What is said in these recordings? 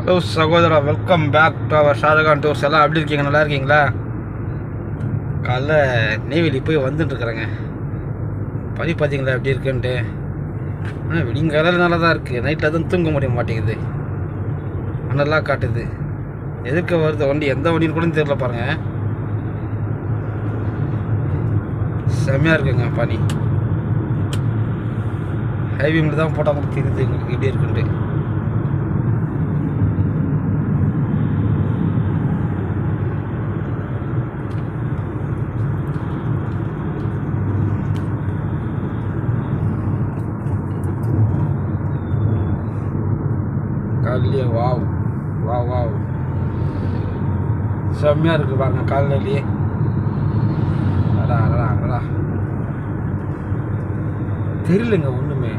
Hello சகோதரா, welcome back to our Shahjahan tours. எல்லாம் எப்படி இருக்கீங்க? நல்லா இருக்கீங்களா? காலைல நெய்வேலி போய் வந்துட்டுருக்குறேங்க. பனி பார்த்தீங்களா எப்படி இருக்குன்ட்டு? விடிங்காலையில் நல்லா தான் இருக்குது. நைட்டில் தான் தூங்க முடிய மாட்டேங்குது. நல்லா காட்டுது. எதுக்கு வருது வண்டி, எந்த வண்டின்னு கூட தெரியல பாருங்கள். செம்மையாக இருக்குங்க பனி. ஹைவே மட்டும் தான் போட்டால் மட்டும் தெரியுது எங்களுக்கு எப்படி இருக்குன்ட்டு. காலையிலேயே வாவ் வாவ் வாவ் செம்மையாக இருக்குது பாருங்க. காலையிலேயே அடா அடா அடா தெரியலங்க ஒன்றுமே.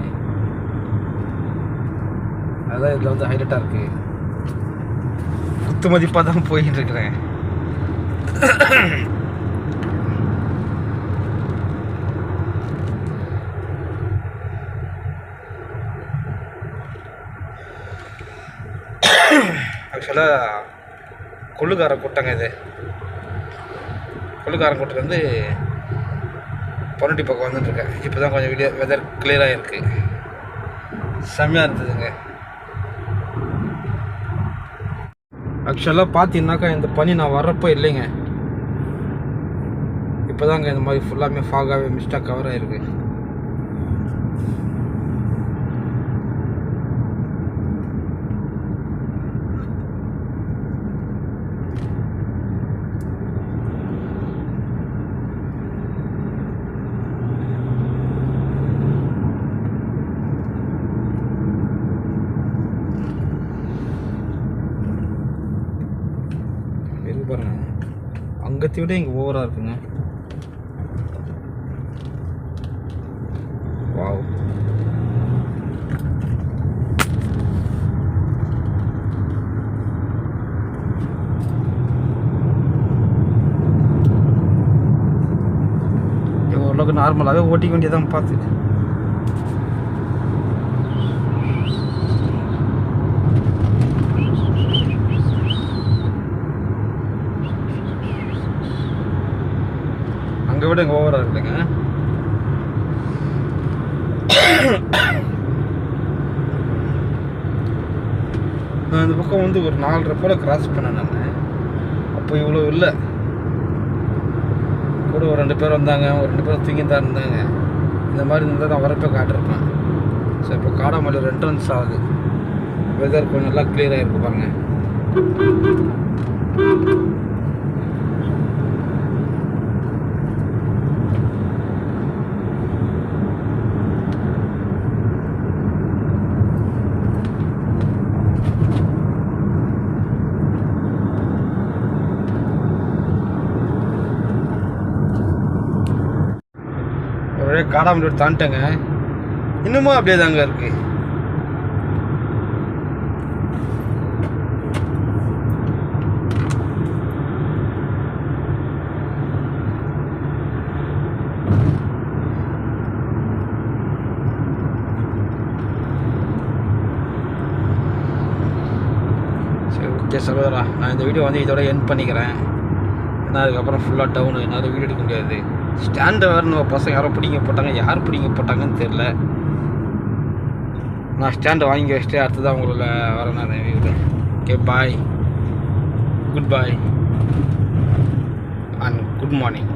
அதான் இதில் வந்து ஹைலைட்டாக இருக்குது. குத்து மதிப்பாக தான் போயிட்டு இருக்கிறேன். ஆக்சுவலாக கொள்ளுக்காரன் கூட்டங்க இது. கொள்ளுக்காரன் கூட்டத்துலேருந்து பொன்னட்டி பக்கம் வந்துட்டுருக்கேன். இப்போ தான் கொஞ்சம் வெதர் கிளியராக இருக்குது. செம்மையாக இருந்ததுங்க. ஆக்சுவலாக பார்த்தீங்கன்னாக்கா இந்த பனி நான் வர்றப்போ இல்லைங்க. இப்போ தாங்க இந்த மாதிரி ஃபுல்லாமே ஃபாகாகவே மிஸ்டாக கவர் ஆகிருக்கு. பாருங்க, அங்கத்தை விட இங்கே ஓவராக இருக்குங்க. வாவ். ஓரளவுக்கு நார்மலாகவே ஓட்டிக்க வேண்டியதான் பார்த்து. அங்கே விட இங்கே ஓவராக இருக்குதுங்க. நான் இந்த பக்கம் வந்து ஒரு 4:30 போல் கிராஸ் பண்ணேன் நான். அப்போ இவ்வளோ இல்லை. கூட ஒரு 2 பேர் வந்தாங்க, ஒரு 2 பேர் தூங்கி தான் இருந்தாங்க. இந்த மாதிரி இருந்தால் நான் வரப்போ காட்டிருப்பேன். ஸோ இப்போ காடாமலையூர் என்ட்ரன்ஸ் ஆகுது. வெதர் கொஞ்சம் நல்லா கிளியராக இருக்கு பாருங்க. ஒரே காடாமலையூர் தாண்டிட்டேங்க. இன்னமும் அப்படியே தாங்க இருக்கு. சரி, ஓகே சகோதரா, நான் இந்த வீடியோ வந்து இதோட எண்ட் பண்ணிக்கிறேன். ஏன்னா அதுக்கப்புறம் ஃபுல்லாக டவுனு, என்னால் வீடியோ எடுக்க முடியாது. ஸ்டாண்டை வேறு நம்ம பசங்க யாரோ பிடிங்க போட்டாங்க. யார் பிடிங்க போட்டாங்கன்னு தெரில. நான் ஸ்டாண்டை வாங்கி வச்சுட்டு அடுத்ததான் உங்களை வரேன் நான் வீடியோவில். Okay, bye, good bye and good morning.